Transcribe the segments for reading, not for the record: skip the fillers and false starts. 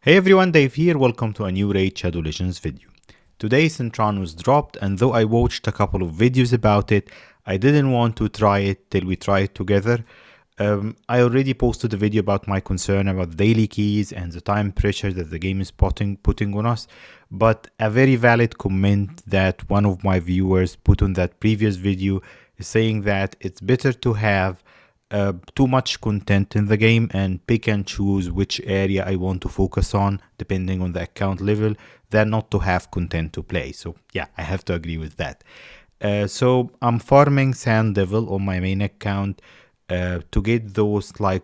Hey everyone, Dave here, welcome to a new Raid Shadow Legends video. Today Sintranos dropped, and though I watched a couple of videos about it, I didn't want to try it till we try it together. I already posted a video about my concern about daily keys and the time pressure that the game is putting on us, but a very valid comment that one of my viewers put on that previous video is saying that it's better to have too much content in the game and pick and choose which area I want to focus on depending on the account level than not to have content to play. So yeah, I have to agree with that. So I'm farming Sand Devil on my main account to get those like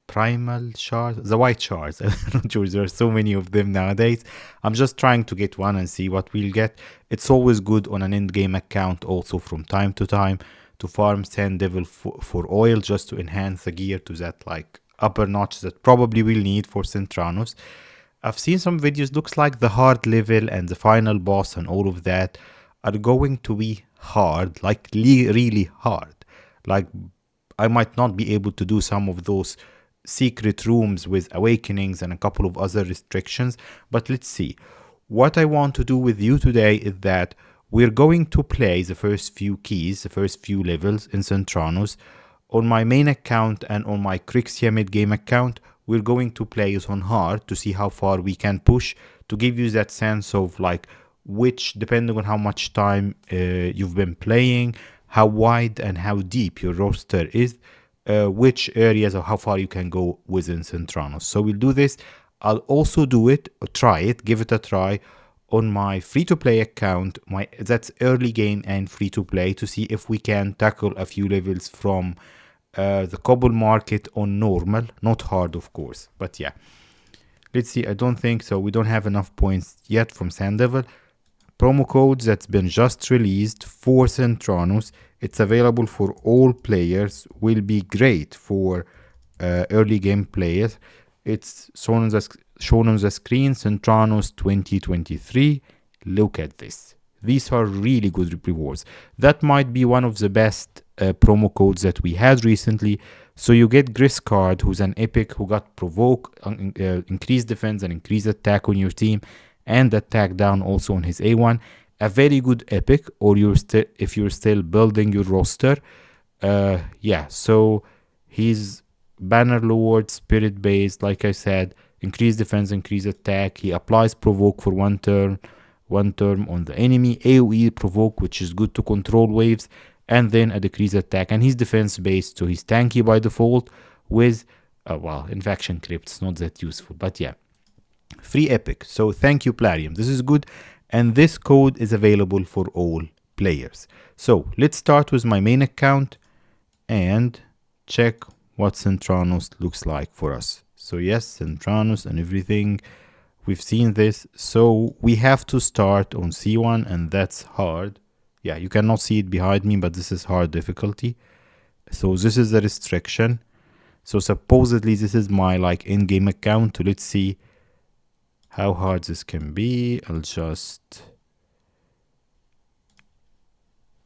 primal shards, the white shards. I'm not sure, there are so many of them nowadays. I'm just trying to get one and see what we'll get. It's always good on an endgame account also from time to time to farm Sand Devil for oil, just to enhance the gear to that like upper notch that probably we'll need for Sintranos. I've seen some videos, looks like the hard level and the final boss and all of that are going to be hard, like really hard. Like I might not be able to do some of those secret rooms with awakenings and a couple of other restrictions, but let's see. What I want to do with you today is that we're going to play the first few keys, the first few levels in Sintranos. On my main account and on my Crixia mid-game account, we're going to play it on hard to see how far we can push, to give you that sense of like which, depending on how much time you've been playing, how wide and how deep your roster is, which areas or how far you can go within Sintranos. So we'll do this. I'll also do it, try it, give it a try on my free-to-play account, that's early game and free-to-play, to see if we can tackle a few levels from the cobble market on normal, not hard of course, but yeah. Let's see, I don't think so, we don't have enough points yet from Sand Devil. Promo codes that's been just released for Sintranos, it's available for all players, will be great for early game players. It's shown on the screen, Sintranos 2023. Look at this. These are really good rewards. That might be one of the best promo codes that we had recently. So you get Griscard, who's an epic who got provoke, increased defense and increased attack on your team, and attack down also on his A1. A very good epic, or if you're still building your roster. Yeah, so he's Banner Lord, Spirit based, like I said, increase defense, increase attack. He applies provoke for one turn on the enemy, AoE provoke, which is good to control waves, and then a decrease attack. And he's defense based, so he's tanky by default with well, infection crypts, not that useful, but yeah. Free epic, so thank you Plarium, this is good, and this code is available for all players. So let's start with my main account and check what Sintranos looks like for us. So yes, Sintranos and everything, we've seen this. So we have to start on C1, and that's hard. Yeah, you cannot see it behind me, but this is hard difficulty. So this is the restriction. So supposedly this is my like in-game account. So let's see how hard this can be. I'll just...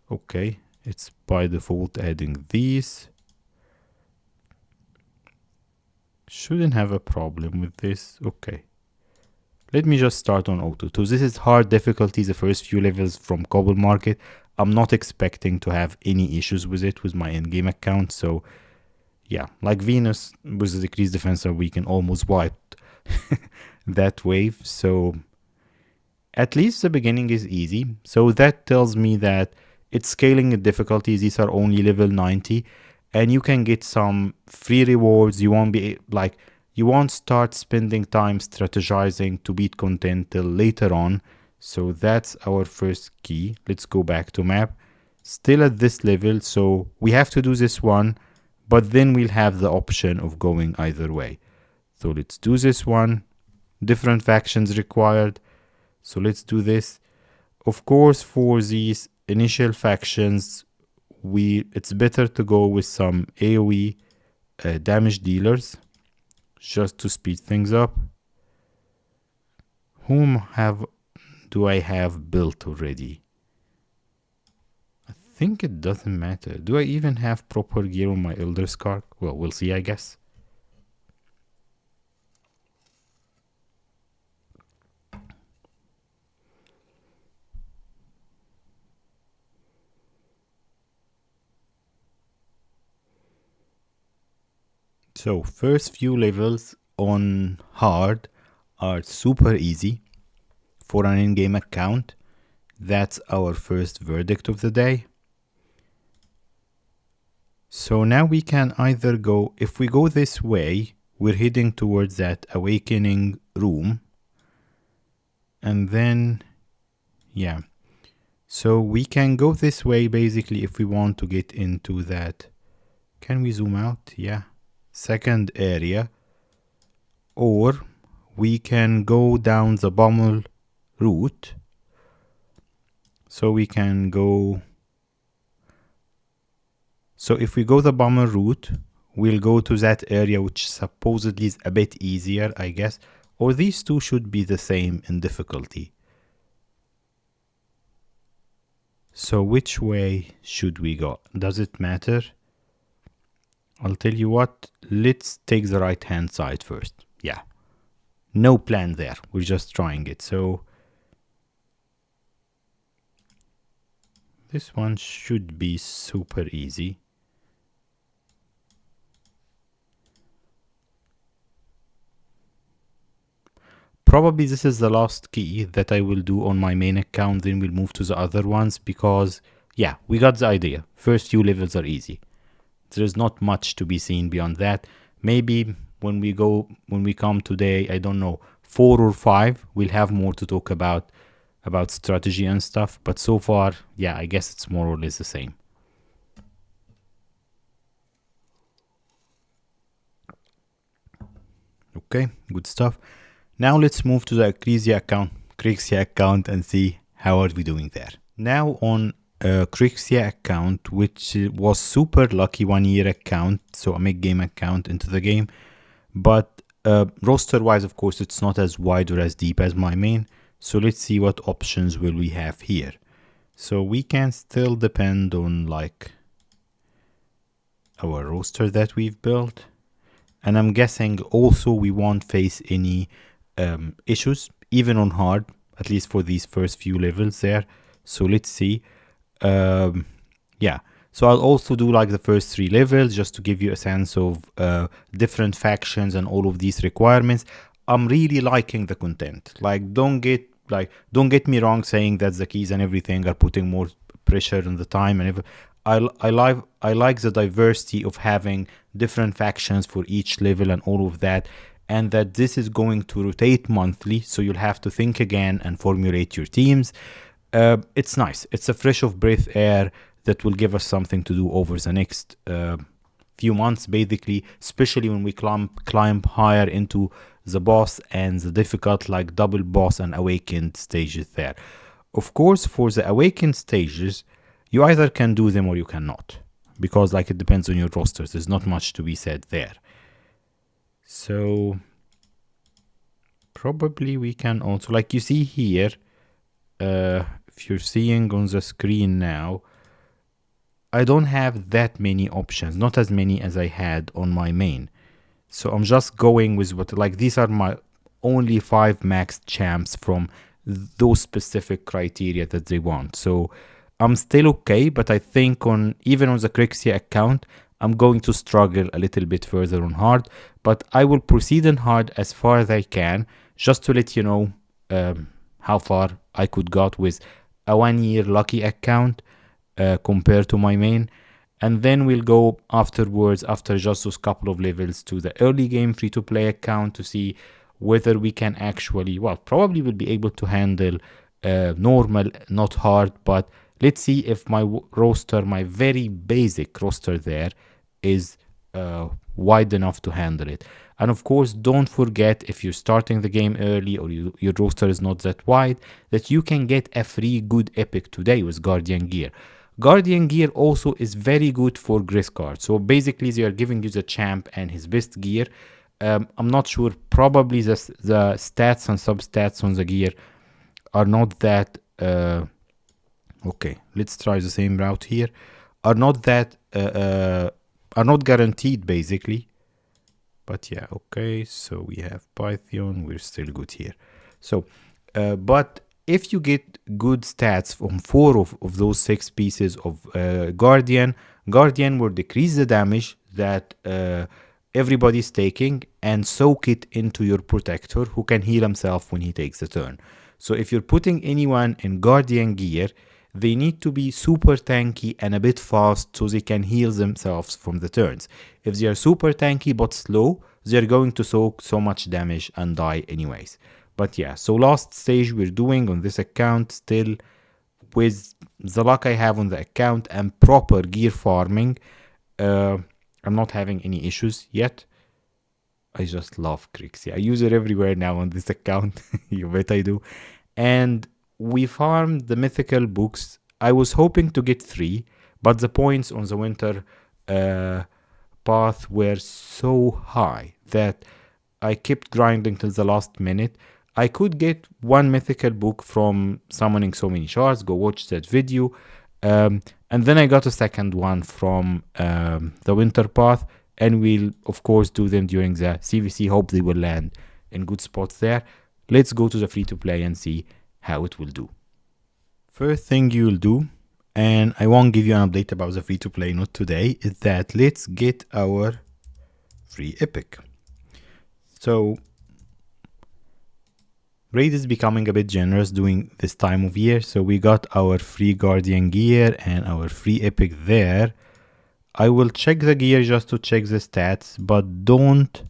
Okay, it's by default adding these. Shouldn't have a problem with this. Okay, let me just start on auto. So this is hard difficulty, the first few levels from cobble market. I'm not expecting to have any issues with it with my in-game account. So yeah, like Venus with the decreased defense, we can almost wipe that wave. So at least the beginning is easy. So that tells me that it's scaling the difficulties. These are only level 90. And you can get some free rewards. You won't start spending time strategizing to beat content till later on. So that's our first key. Let's go back to map. Still at this level, so we have to do this one, but then we'll have the option of going either way. So let's do this one. Different factions required. So let's do this. Of course, for these initial factions, it's better to go with some AoE damage dealers, just to speed things up. Whom do I have built already? I think it doesn't matter. Do I even have proper gear on my Elder Scar? Well, we'll see, I guess. So first few levels on hard are super easy for an in-game account. That's our first verdict of the day. So now we can either go, if we go this way, we're heading towards that awakening room. And then, yeah. So we can go this way basically if we want to get into that. Can we zoom out? Yeah. Second area. Or we can go down the Bommel route. So we can go. So if we go the Bommel route, we'll go to that area which supposedly is a bit easier, I guess. Or these two should be the same in difficulty. So which way should we go? Does it matter? I'll tell you what, let's take the right hand side first. Yeah. No plan there. We're just trying it. So this one should be super easy. Probably this is the last key that I will do on my main account, then we'll move to the other ones because, yeah, we got the idea. First few levels are easy. There's not much to be seen beyond that. Maybe when we come today, I don't know, 4 or 5, we'll have more to talk about strategy and stuff. But so far, yeah, I guess it's more or less the same. Okay, good stuff. Now let's move to the Crixia account and see how are we doing there. Now on Crixia account, which was super lucky 1 year account, so a mid-game account into the game, but roster wise, of course, it's not as wide or as deep as my main. So let's see what options will we have here. So we can still depend on like our roster that we've built, and I'm guessing also we won't face any issues even on hard, at least for these first few levels there. So let's see. Yeah, so I'll also do like the first 3 levels just to give you a sense of different factions and all of these requirements. I'm really liking the content. Like don't get me wrong saying that the keys and everything are putting more pressure on the time and I like the diversity of having different factions for each level and all of that, and that this is going to rotate monthly, so you'll have to think again and formulate your teams. It's nice. It's a fresh of breath air that will give us something to do over the next few months, basically, especially when we climb higher into the boss and the difficult like double boss and awakened stages there. Of course, for the awakened stages, you either can do them or you cannot, because like it depends on your rosters. There's not much to be said there. So probably we can also, like you see here, if you're seeing on the screen now, I don't have that many options, not as many as I had on my main. So I'm just going with what, like these are my only 5 max champs from those specific criteria that they want. So I'm still okay, but I think even on the Crixia account, I'm going to struggle a little bit further on hard, but I will proceed in hard as far as I can, just to let you know how far I could got with a 1 year lucky account compared to my main. And then we'll go afterwards, after just those couple of levels, to the early game free-to-play account to see whether we can actually, well, probably will be able to handle normal, not hard, but let's see if my roster, my very basic roster there, is wide enough to handle it. And of course, don't forget, if you're starting the game early or your roster is not that wide, that you can get a free good epic today with Guardian Gear. Guardian Gear also is very good for Gris cards. So basically, they are giving you the champ and his best gear. I'm not sure, probably the stats and substats on the gear are not that... okay, let's try the same route here. Are not that... are not guaranteed, basically. But yeah, okay, so we have Python, we're still good here. So, but if you get good stats from 4 of those 6 pieces of Guardian will decrease the damage that everybody's taking and soak it into your protector who can heal himself when he takes a turn. So if you're putting anyone in Guardian gear, they need to be super tanky and a bit fast so they can heal themselves from the turns. If they are super tanky but slow, they're going to soak so much damage and die anyways. But yeah, so last stage we're doing on this account still with the luck I have on the account and proper gear farming. I'm not having any issues yet. I just love Crixie. I use it everywhere now on this account. You bet I do. And we farmed the mythical books. I was hoping to get 3, but the points on the winter path were so high that I kept grinding till the last minute. I could get 1 mythical book from summoning so many shards. Go watch that video. And then I got a second one from the winter path, and we'll of course do them during the CVC. Hope they will land in good spots there. Let's go to the free to play and see how it will do. First thing you'll do, and I won't give you an update about the free to play not today, is that let's get our free epic. So raid is becoming a bit generous during this time of year, so we got our free guardian gear and our free epic there. I will check the gear just to check the stats, but don't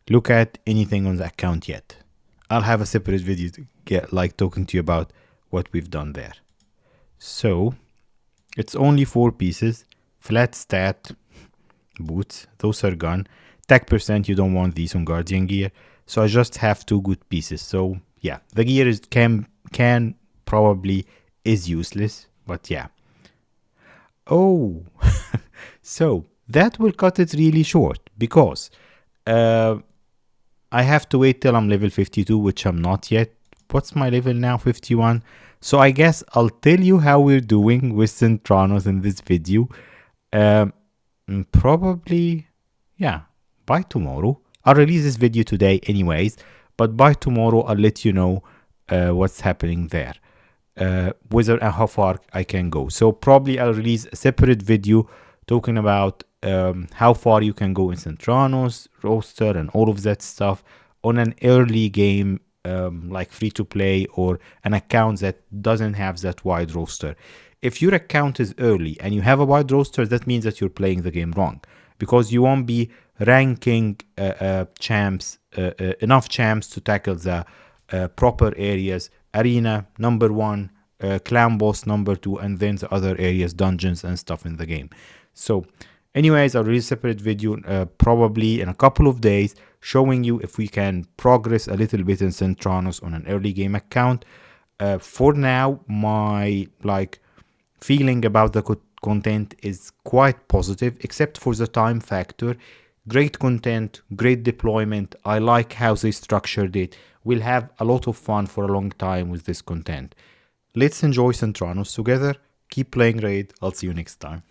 look at anything on the account yet. I'll have a separate video to get like talking to you about what we've done there. So it's only 4 pieces. Flat stat boots, those are gone. Tech percent, you don't want these on guardian gear. So I just have 2 good pieces. So yeah, the gear is can probably is useless, but yeah. Oh, so that will cut it really short because I have to wait till I'm level 52, which I'm not yet. What's my level now? 51. So I guess I'll tell you how we're doing with Sintranos in this video. Probably, yeah, by tomorrow. I'll release this video today anyways, but by tomorrow I'll let you know what's happening there. Whether and how far I can go. So probably I'll release a separate video talking about how far you can go in Sintranos, roster, and all of that stuff on an early game like free to play or an account that doesn't have that wide roster. If your account is early and you have a wide roster, that means that you're playing the game wrong, because you won't be ranking champs enough champs to tackle the proper areas. Arena number 1, clan boss number 2, and then the other areas, dungeons and stuff in the game. So anyways, I'll release a separate video probably in a couple of days showing you if we can progress a little bit in Sintranos on an early game account. For now, my feeling about the content is quite positive, except for the time factor. Great content, great deployment. I like how they structured it. We'll have a lot of fun for a long time with this content. Let's enjoy Sintranos together. Keep playing Raid. I'll see you next time.